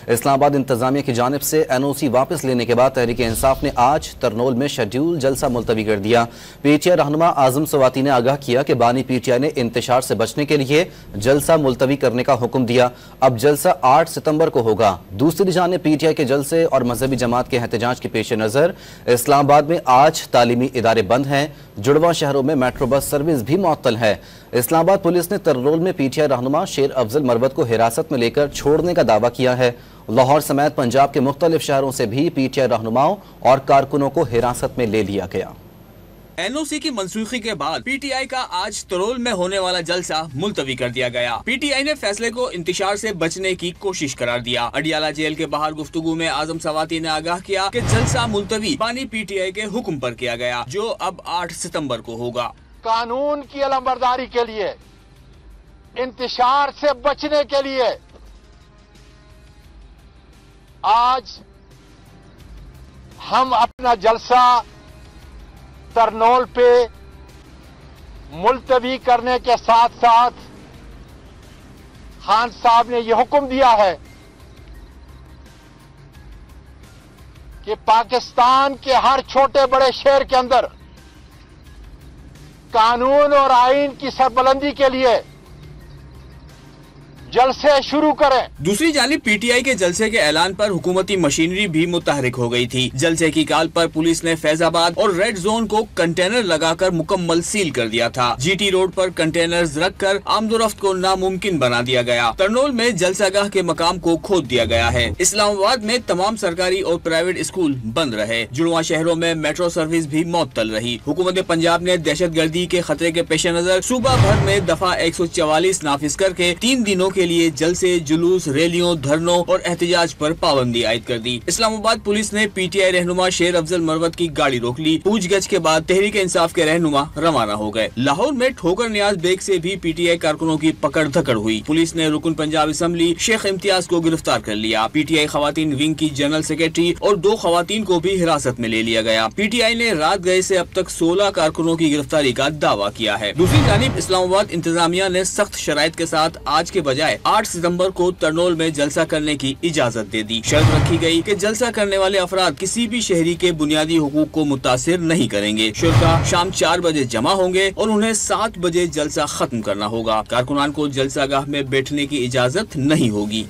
इस्लामाबाद इंतजामिया की जानिब से NOC वापस लेने के बाद तहरीक इंसाफ ने आज तरनोल में शेड्यूल जलसा मुलतवी कर दिया। PTI रहनुमा आजम सवाती ने आगाह किया कि बानी PTI ने इंतशार से बचने के लिए जलसा मुलतवी करने का हुक्म दिया। अब जलसा 8 सितंबर को होगा। दूसरी जानिब PTI के जलसे और मजहबी जमात के एहतजाज के पेश नज़र इस्लामाबाद में आज तालीमी इदारे बंद हैं। जुड़वा शहरों में मेट्रो बस सर्विस भी मुअत्तल है। इस्लामाबाद पुलिस ने तरनोल में PTI रहनुमा शेर अफजल मरवत को हिरासत में लेकर छोड़ने का दावा किया है। लाहौर समेत पंजाब के मुख्तलिफ शहरों से भी PTI रहनुमाओं और कारकुनों को हिरासत में ले लिया गया। NOC की मनसूखी के बाद PTI का आज तरनोल में होने वाला जलसा मुलतवी कर दिया गया। PTI ने फैसले को इंतशार से बचने की कोशिश करार दिया। अडियाला जेल के बाहर गुफ्तगू में आजम सवाती ने आगाह किया कि जलसा मुलतवी बानी PTI के हुक्म पर किया गया, जो अब 8 सितंबर को होगा। कानून की अलमबरदारी के लिए, इंतशार से बचने के लिए आज हम अपना जलसा तरनोल पे मुलतवी करने के साथ साथ खान साहब ने यह हुक्म दिया है कि पाकिस्तान के हर छोटे बड़े शहर के अंदर कानून और आईन की सरबुलंदी के लिए जलसे शुरू करें। दूसरी जानिब PTI के जलसे के ऐलान पर हुकूमती मशीनरी भी मुतहरिक हो गई थी। जलसे की काल पर पुलिस ने फैजाबाद और रेड जोन को कंटेनर लगाकर मुकम्मल सील कर दिया था। GT रोड पर कंटेनर्स रखकर आमदोरफ्त को नामुमकिन बना दिया गया। तरनोल में जलसागाह के मकाम को खोद दिया गया है। इस्लामाबाद में तमाम सरकारी और प्राइवेट स्कूल बंद रहे। जुड़वा शहरों में मेट्रो सर्विस भी मुअत्तल रही। हुकूमत पंजाब ने दहशत गर्दी के खतरे के पेश नजर सूबा भर में दफा 144 नाफिज करके 3 दिनों के लिए जलसे, जुलूस, रैलियों, धरनों और एहतजाज पर पाबंदी आयद कर दी। इस्लामाबाद पुलिस ने PTI रहनुमा शेर अफजल मरवत की गाड़ी रोक ली। पूछगछ के बाद तहरीक इंसाफ के रहनुमा रवाना हो गए। लाहौर में ठोकर नियाज बेग से भी PTI कारकुनों की पकड़ धकड़ हुई। पुलिस ने रुकन पंजाब असम्बली शेख इम्तियाज को गिरफ्तार कर लिया। PTI खवातीन विंग की जनरल सेक्रेटरी और 2 खवातीन को भी हिरासत में ले लिया गया। PTI ने रात गए से अब तक 16 कारकुनों की गिरफ्तारी का दावा किया है। दूसरी जानिब इस्लामाबाद इंतजामिया ने सख्त शराइत के साथ आज के बजाय 8 सितंबर को तरनोल में जलसा करने की इजाजत दे दी। शर्त रखी गई कि जलसा करने वाले अफराद किसी भी शहरी के बुनियादी हुकूक को मुतासिर नहीं करेंगे। शुरका शाम 4 बजे जमा होंगे और उन्हें 7 बजे जलसा खत्म करना होगा। कारकुनान को जलसागाह में बैठने की इजाजत नहीं होगी।